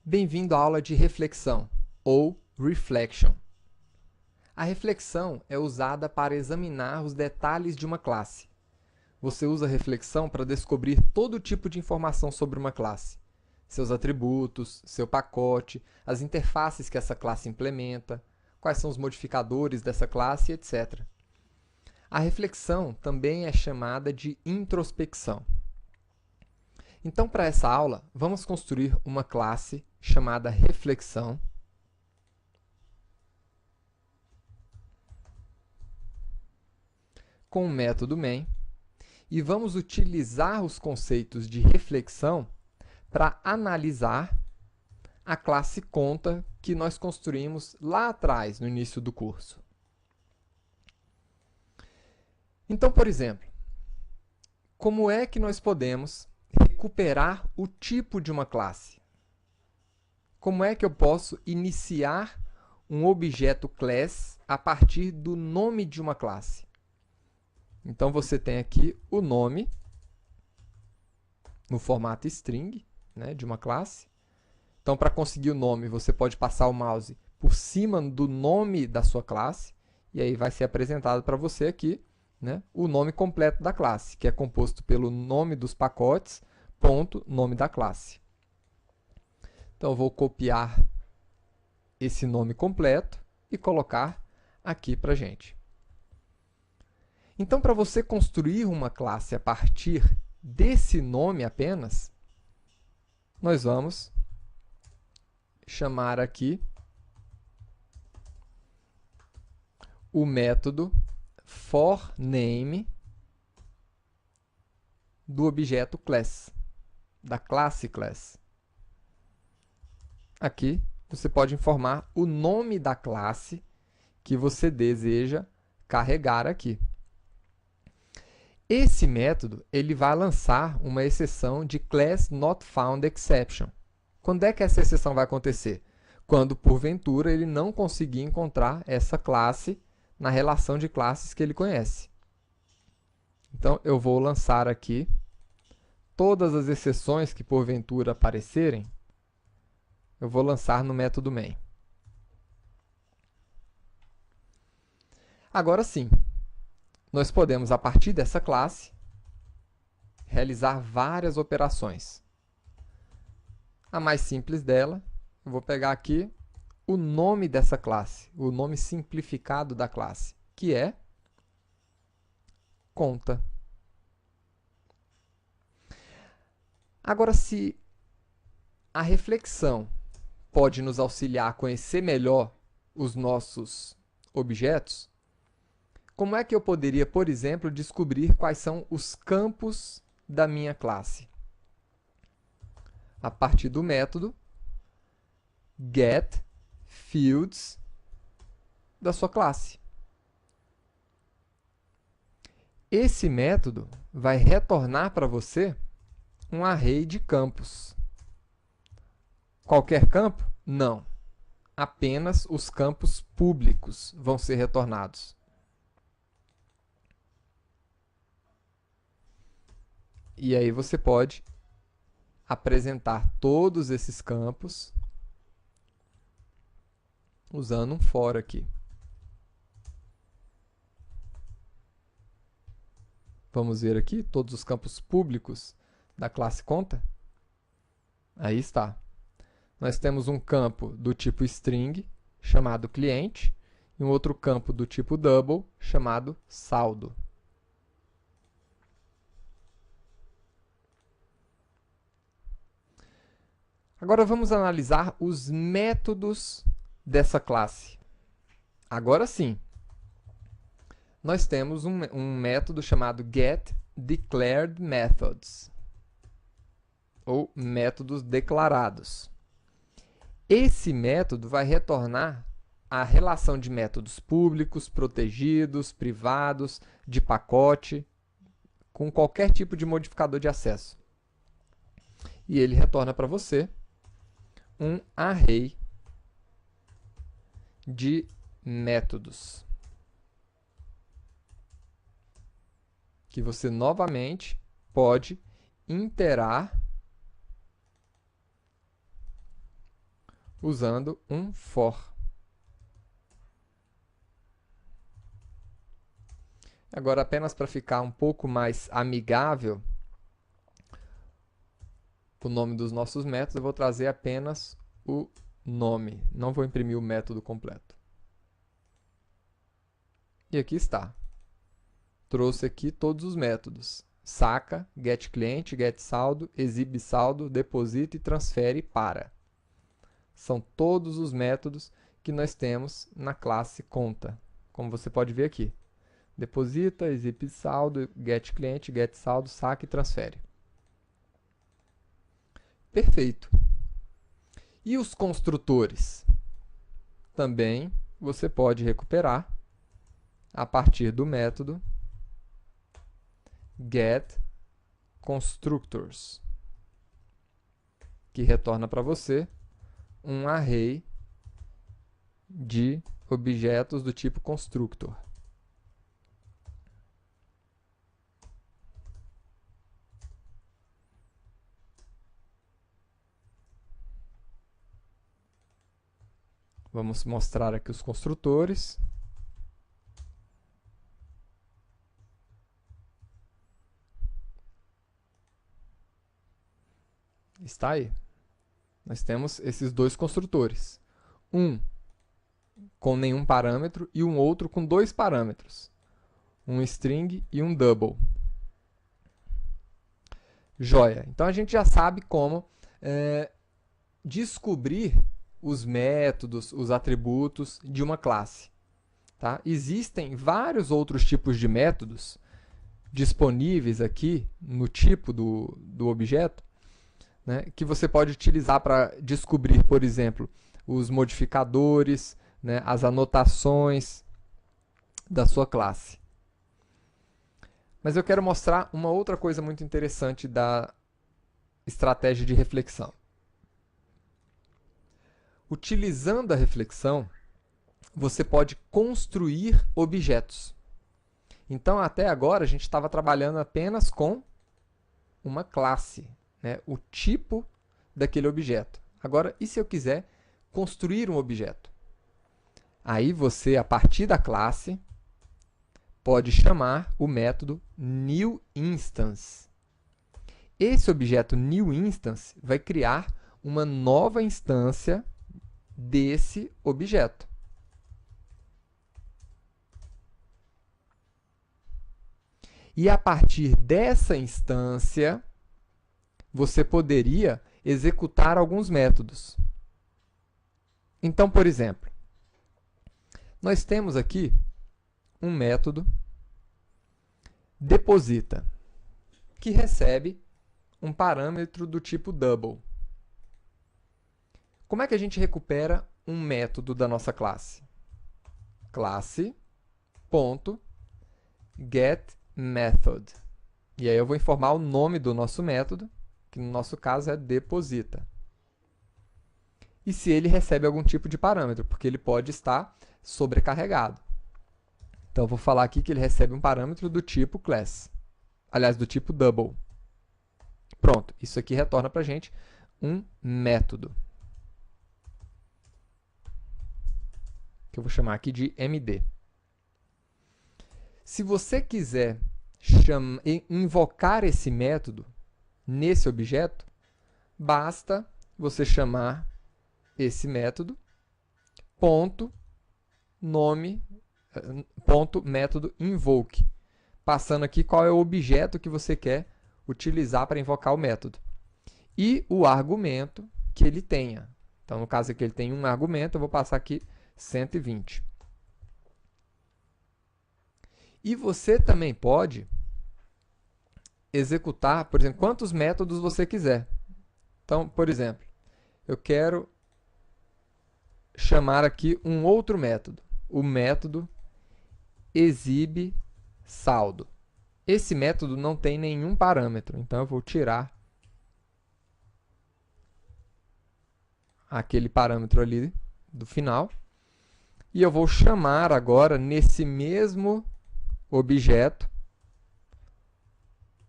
Bem-vindo à aula de reflexão, ou reflection. A reflexão é usada para examinar os detalhes de uma classe. Você usa a reflexão para descobrir todo tipo de informação sobre uma classe. Seus atributos, seu pacote, as interfaces que essa classe implementa, quais são os modificadores dessa classe, etc. A reflexão também é chamada de introspecção. Então, para essa aula, vamos construir uma classe chamada reflexão, com o método main, e vamos utilizar os conceitos de reflexão para analisar a classe conta que nós construímos lá atrás, no início do curso. Então, por exemplo, como é que nós podemos recuperar o tipo de uma classe? Como é que eu posso iniciar um objeto class a partir do nome de uma classe? Então, você tem aqui o nome no formato string, né, de uma classe. Então, para conseguir o nome, você pode passar o mouse por cima do nome da sua classe, e aí vai ser apresentado para você aqui, né, o nome completo da classe, que é composto pelo nome dos pacotes, ponto, nome da classe. Então, eu vou copiar esse nome completo e colocar aqui para a gente. Então, para você construir uma classe a partir desse nome apenas, nós vamos chamar aqui o método forName do objeto class, da classe class. Aqui você pode informar o nome da classe que você deseja carregar aqui. Esse método ele vai lançar uma exceção de class not found exception. Quando é que essa exceção vai acontecer? Quando, porventura, ele não conseguir encontrar essa classe na relação de classes que ele conhece. Então, eu vou lançar aqui todas as exceções que, porventura, aparecerem, eu vou lançar no método main. Agora sim, nós podemos, a partir dessa classe, realizar várias operações. A mais simples dela, eu vou pegar aqui o nome dessa classe, o nome simplificado da classe, que é conta. Agora, se a reflexão pode nos auxiliar a conhecer melhor os nossos objetos, como é que eu poderia, por exemplo, descobrir quais são os campos da minha classe? A partir do método getFields da sua classe. Esse método vai retornar para você um array de campos. Qualquer campo? Não. Apenas os campos públicos vão ser retornados. E aí você pode apresentar todos esses campos usando um for aqui. Vamos ver aqui todos os campos públicos da classe conta. Aí está. Nós temos um campo do tipo string, chamado cliente, e um outro campo do tipo double, chamado saldo. Agora vamos analisar os métodos dessa classe. Agora sim, nós temos um método chamado getDeclaredMethods, ou métodos declarados. Esse método vai retornar a relação de métodos públicos, protegidos, privados, de pacote, com qualquer tipo de modificador de acesso. E ele retorna para você um array de métodos, que você novamente pode interar usando um for. Agora, apenas para ficar um pouco mais amigável, o nome dos nossos métodos, eu vou trazer apenas o nome. Não vou imprimir o método completo. E aqui está. Trouxe aqui todos os métodos. Saca, getClient, getSaldo, exibeSaldo, deposita e transfere para. São todos os métodos que nós temos na classe conta, como você pode ver aqui. Deposita, exibeSaldo, getClient, getSaldo, saca e transfere. Perfeito. E os construtores? Também você pode recuperar a partir do método getConstructors, que retorna para você um array de objetos do tipo constructor. Vamos mostrar aqui os construtores. Está aí. Nós temos esses dois construtores. Um com nenhum parâmetro e um outro com dois parâmetros. Um string e um double. Joia. Então, a gente já sabe como descobrir os métodos, os atributos de uma classe. Tá? Existem vários outros tipos de métodos disponíveis aqui no tipo do objeto, né, que você pode utilizar para descobrir, por exemplo, os modificadores, né, as anotações da sua classe. Mas eu quero mostrar uma outra coisa muito interessante da estratégia de reflexão. Utilizando a reflexão, você pode construir objetos. Então, até agora, a gente estava trabalhando apenas com uma classe, né? O tipo daquele objeto. Aqui, e se eu quiser construir um objeto? Aí você, a partir da classe, pode chamar o método newInstance. Esse objeto newInstance vai criar uma nova instância desse objeto. E a partir dessa instância, você poderia executar alguns métodos. Então, por exemplo, nós temos aqui um método deposita, que recebe um parâmetro do tipo double. Como é que a gente recupera um método da nossa classe? Classe.getMethod. E aí eu vou informar o nome do nosso método, que no nosso caso é deposita. E se ele recebe algum tipo de parâmetro, porque ele pode estar sobrecarregado. Então, eu vou falar aqui que ele recebe um parâmetro do tipo class. Aliás, do tipo double. Pronto, isso aqui retorna para a gente um método, que eu vou chamar aqui de MD. Se você quiser invocar esse método nesse objeto, basta você chamar esse método método invoke, passando aqui qual é o objeto que você quer utilizar para invocar o método e o argumento que ele tenha. Então, no caso aqui, ele tem um argumento, eu vou passar aqui 120. E você também pode executar, por exemplo, quantos métodos você quiser. Então, por exemplo, eu quero chamar aqui um outro método, o método exibeSaldo. Esse método não tem nenhum parâmetro, então eu vou tirar aquele parâmetro ali do final e eu vou chamar agora nesse mesmo objeto,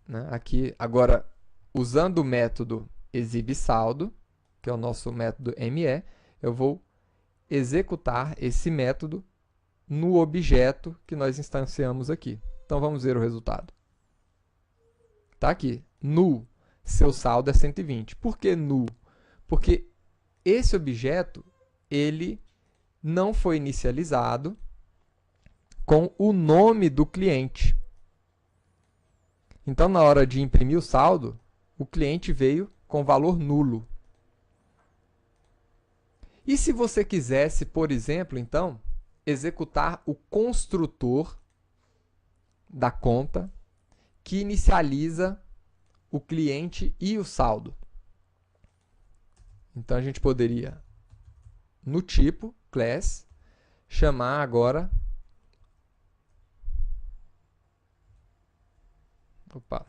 né, aqui agora usando o método exibeSaldo, que é o nosso método ME, eu vou executar esse método no objeto que nós instanciamos aqui. Então, vamos ver o resultado. Está aqui, null, seu saldo é 120. Por que null? Porque esse objeto, ele não foi inicializado com o nome do cliente. Então, na hora de imprimir o saldo, o cliente veio com valor nulo. E se você quisesse, por exemplo, então, executar o construtor da conta que inicializa o cliente e o saldo. Então, a gente poderia, no tipo, class, chamar agora... Opa!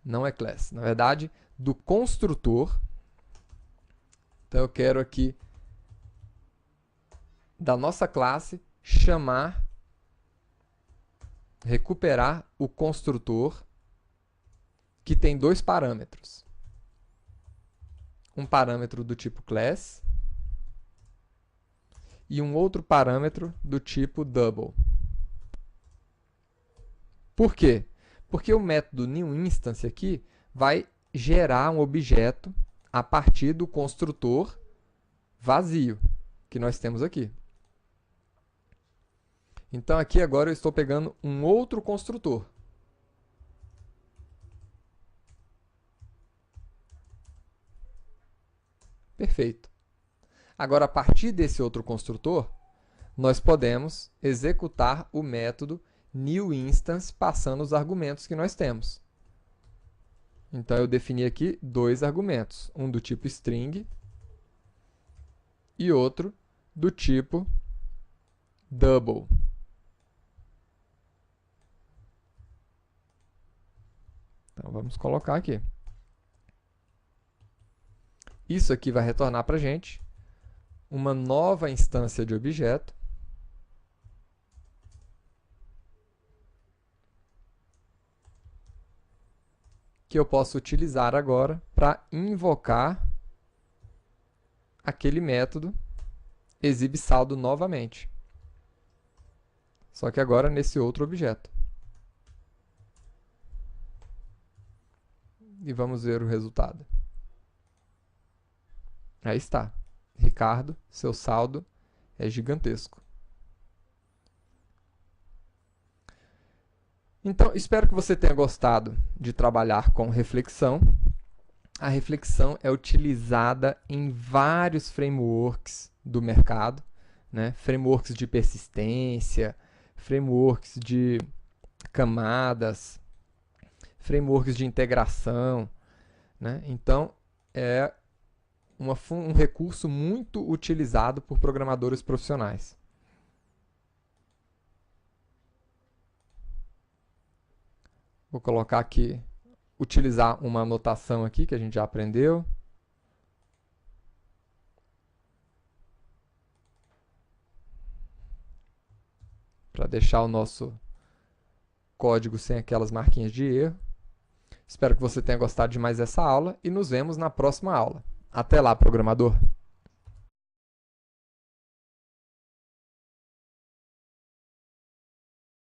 Não é class. Na verdade, do construtor. Então, eu quero aqui, da nossa classe, recuperar o construtor que tem dois parâmetros. Um parâmetro do tipo class e um outro parâmetro do tipo double. Por quê? Porque o método newInstance aqui vai gerar um objeto a partir do construtor vazio que nós temos aqui. Então, aqui agora eu estou pegando um outro construtor. Perfeito. Agora, a partir desse outro construtor, nós podemos executar o método newInstance passando os argumentos que nós temos. Então, eu defini aqui dois argumentos, um do tipo string e outro do tipo double. Então, vamos colocar aqui. Isso aqui vai retornar para a gente uma nova instância de objeto que eu posso utilizar agora para invocar aquele método exibeSaldo novamente. Só que agora nesse outro objeto. E vamos ver o resultado. Aí está. Ricardo, seu saldo é gigantesco. Então, espero que você tenha gostado de trabalhar com reflexão. A reflexão é utilizada em vários frameworks do mercado, né? Frameworks de persistência, frameworks de camadas, frameworks de integração, né? Então, é um recurso muito utilizado por programadores profissionais. Vou colocar aqui, utilizar uma anotação aqui que a gente já aprendeu. Para deixar o nosso código sem aquelas marquinhas de erro. Espero que você tenha gostado de mais essa aula e nos vemos na próxima aula. Até lá, programador!